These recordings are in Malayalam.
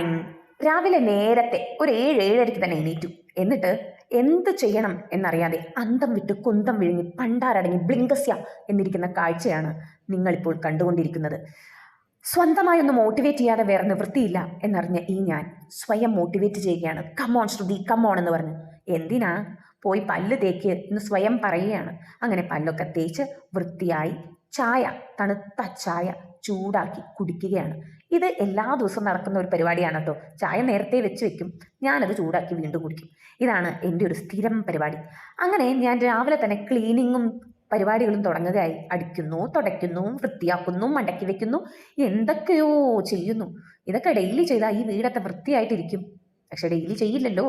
മോർണിംഗ്. രാവിലെ നേരത്തെ ഒരു 7-7:30 തന്നെ എണീറ്റു. എന്നിട്ട് എന്ത് ചെയ്യണം എന്നറിയാതെ അന്തം വിട്ട് കുന്തം വിഴുങ്ങി പണ്ടാരടങ്ങി ബ്ലിങ്കസ്യ എന്നിരിക്കുന്ന കാഴ്ചയാണ് നിങ്ങളിപ്പോൾ കണ്ടുകൊണ്ടിരിക്കുന്നത്. സ്വന്തമായി ഒന്ന് മോട്ടിവേറ്റ് ചെയ്യാതെ വേറെ നിവൃത്തിയില്ല എന്നറിഞ്ഞ ഈ ഞാൻ സ്വയം മോട്ടിവേറ്റ് ചെയ്യുകയാണ്. കമ്മോൺ ശ്രുതി, കമ്മോൺ എന്ന് പറഞ്ഞ്. എന്തിനാ? പോയി പല്ല് തേക്ക് എന്ന് സ്വയം പറയുകയാണ്. അങ്ങനെ പല്ലൊക്കെ തേച്ച് വൃത്തിയായി ചായ, തണുത്ത ചായ ചൂടാക്കി കുടിക്കുകയാണ്. ഇത് എല്ലാ ദിവസവും നടക്കുന്ന ഒരു പരിപാടിയാണ് കേട്ടോ. ചായ നേരത്തെ വെച്ച് വെക്കും, ഞാനത് ചൂടാക്കി വീണ്ടും കുടിക്കും. ഇതാണ് എൻ്റെ ഒരു സ്ഥിരം പരിപാടി. അങ്ങനെ ഞാൻ രാവിലെ തന്നെ ക്ലീനിങ്ങും പരിപാടികളും തുടങ്ങുകയായി. അടിക്കുന്നു, തുടയ്ക്കുന്നു, വൃത്തിയാക്കുന്നു, മടക്കി വെക്കുന്നു, എന്തൊക്കെയോ ചെയ്യുന്നു. ഇതൊക്കെ ഡെയിലി ചെയ്താൽ ഈ വീടൊക്കെ വൃത്തിയായിട്ടിരിക്കും. പക്ഷെ ഡെയിലി ചെയ്യില്ലല്ലോ.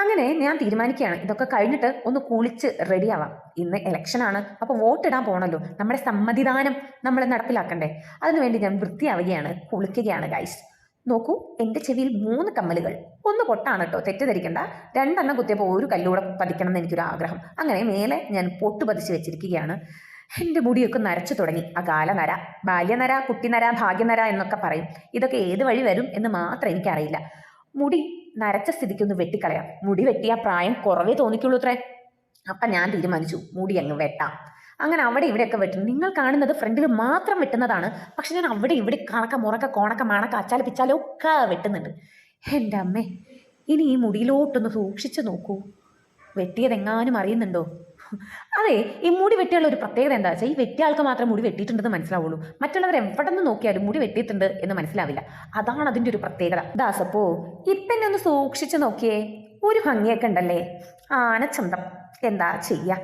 അങ്ങനെ ഞാൻ തീരുമാനിക്കുകയാണ്, ഇതൊക്കെ കഴിഞ്ഞിട്ട് ഒന്ന് കുളിച്ച് റെഡിയാവാം. ഇന്ന് ഇലക്ഷനാണ്, അപ്പോൾ വോട്ടിടാൻ പോകണമല്ലോ. നമ്മുടെ സമ്മതിദാനം നമ്മൾ നടപ്പിലാക്കണ്ടേ. അതിനുവേണ്ടി ഞാൻ വൃത്തിയാവുകയാണ്, കുളിക്കുകയാണ് ഗൈസ്. നോക്കൂ, എൻ്റെ ചെവിയിൽ 3 കമ്മലുകൾ. ഒന്ന് പൊട്ടാണ് കേട്ടോ, തെറ്റിദ്ധരിക്കണ്ട. 2 കുത്തിയപ്പോൾ ഒരു കല്ലൂടെ പതിക്കണം എന്ന് എനിക്കൊരു ആഗ്രഹം. അങ്ങനെ മേലെ ഞാൻ പൊട്ട് പതിച്ച് വെച്ചിരിക്കുകയാണ്. എൻ്റെ മുടിയൊക്കെ നരച്ചു തുടങ്ങി. അകാല നര, ബാല്യനര, കുട്ടിനര, ഭാഗ്യനര എന്നൊക്കെ പറയും. ഇതൊക്കെ ഏത് വഴി വരും എന്ന് മാത്രം എനിക്കറിയില്ല. മുടി നരച്ച സ്ഥിതിക്കൊന്ന് വെട്ടിക്കളയാം. മുടി വെട്ടിയ പ്രായം കുറവേ തോന്നിക്കുള്ളൂ അത്രേ. അപ്പം ഞാൻ തീരുമാനിച്ചു, മുടി അങ്ങ് വെട്ടാം. അങ്ങനെ അവിടെ ഇവിടെയൊക്കെ വെട്ടും. നിങ്ങൾ കാണുന്നത് ഫ്രണ്ടിൽ മാത്രം വെട്ടുന്നതാണ്. പക്ഷെ ഞാൻ അവിടെ ഇവിടെ കണക്ക മുറക്ക കോണക്ക മണക്ക അച്ചാല് പിച്ചാലൊക്കെ വെട്ടുന്നുണ്ട്. എൻ്റെ അമ്മേ, ഇനി ഈ മുടിയിലോട്ടൊന്ന് സൂക്ഷിച്ച് നോക്കൂ. വെട്ടിയതെങ്ങാനും അറിയുന്നുണ്ടോ? അതെ, ഈ മുടി വെട്ടിയുള്ള ഒരു പ്രത്യേകത എന്താ വെച്ചാൽ, ഈ വെട്ടിയ ആൾക്ക് മാത്രം മുടി വെട്ടിയിട്ടുണ്ടെന്ന് മനസ്സിലാവുള്ളൂ. മറ്റുള്ളവർ എവിടെ നിന്ന് നോക്കിയാലും മുടി വെട്ടിയിട്ടുണ്ട് എന്ന് മനസ്സിലാവില്ല. അതാണ് അതിൻ്റെ ഒരു പ്രത്യേകത. ദാസപ്പോ ഇപ്പം ഒന്ന് സൂക്ഷിച്ച് നോക്കിയേ, ഒരു ഭംഗിയൊക്കെ ഉണ്ടല്ലേ, ആനച്ചന്തം. എന്താ ചെയ്യുക,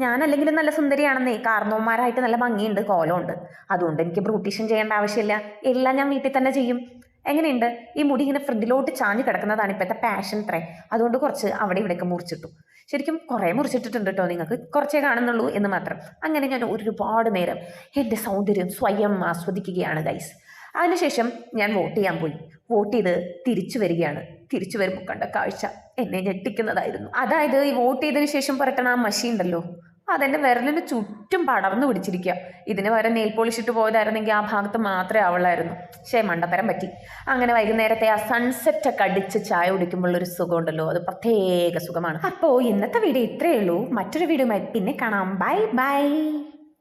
ഞാനല്ലെങ്കിലും നല്ല സുന്ദരിയാണെന്നേ. കാർന്നോന്മാരായിട്ട് നല്ല ഭംഗിയുണ്ട്, കോലമുണ്ട്. അതുകൊണ്ട് എനിക്ക് ബ്യൂട്ടീഷ്യൻ ചെയ്യേണ്ട ആവശ്യമില്ല. എല്ലാം ഞാൻ വീട്ടിൽ തന്നെ ചെയ്യും. എങ്ങനെയുണ്ട്? ഈ മുടി ഇങ്ങനെ ഫ്രണ്ടിലോട്ട് ചാഞ്ഞ് കിടക്കുന്നതാണ് ഇപ്പോഴത്തെ പാഷൻ അത്രേ. അതുകൊണ്ട് കുറച്ച് അവിടെ ഇവിടെയൊക്കെ മുറിച്ചിട്ടു. ശരിക്കും കുറേ മുറിച്ചിട്ടിട്ടുണ്ട് കേട്ടോ, നിങ്ങൾക്ക് കുറച്ചേ കാണുന്നുള്ളൂ എന്ന് മാത്രം. അങ്ങനെ ഞാൻ ഒരുപാട് നേരം എൻ്റെ സൗന്ദര്യം സ്വയം ആസ്വദിക്കുകയാണ് ഗൈസ്. അതിനുശേഷം ഞാൻ വോട്ട് ചെയ്യാൻ പോയി. വോട്ട് ചെയ്ത് തിരിച്ചു വരികയാണ്. തിരിച്ചു വരുമ്പോൾ കണ്ട കാഴ്ച എന്നെ ഞെട്ടിക്കുന്നതായിരുന്നു. അതായത് ഈ വോട്ട് ചെയ്തതിന് ശേഷം പുരട്ടണ ആ മഷി ഉണ്ടല്ലോ, അതെൻ്റെ വിരലിന് ചുറ്റും പടർന്നു പിടിച്ചിരിക്കുക. ഇതിന് പകരം നെയിൽ പോളിഷ് ഇട്ട് പോയതായിരുന്നെങ്കിൽ ആ ഭാഗത്ത് മാത്രമേ ആവുള്ളായിരുന്നു. മണ്ടത്തരം പറ്റി. അങ്ങനെ വൈകുന്നേരത്തെ ആ സൺസെറ്റൊക്കെ അടിച്ച് ചായ കുടിക്കുമ്പോഴൊരു സുഖം ഉണ്ടല്ലോ, അത് പ്രത്യേക സുഖമാണ്. അപ്പോൾ ഇന്നത്തെ വീഡിയോ ഇത്രയേ ഉള്ളൂ. മറ്റൊരു വീഡിയോയുമായി പിന്നെ കാണാം. Bye bye.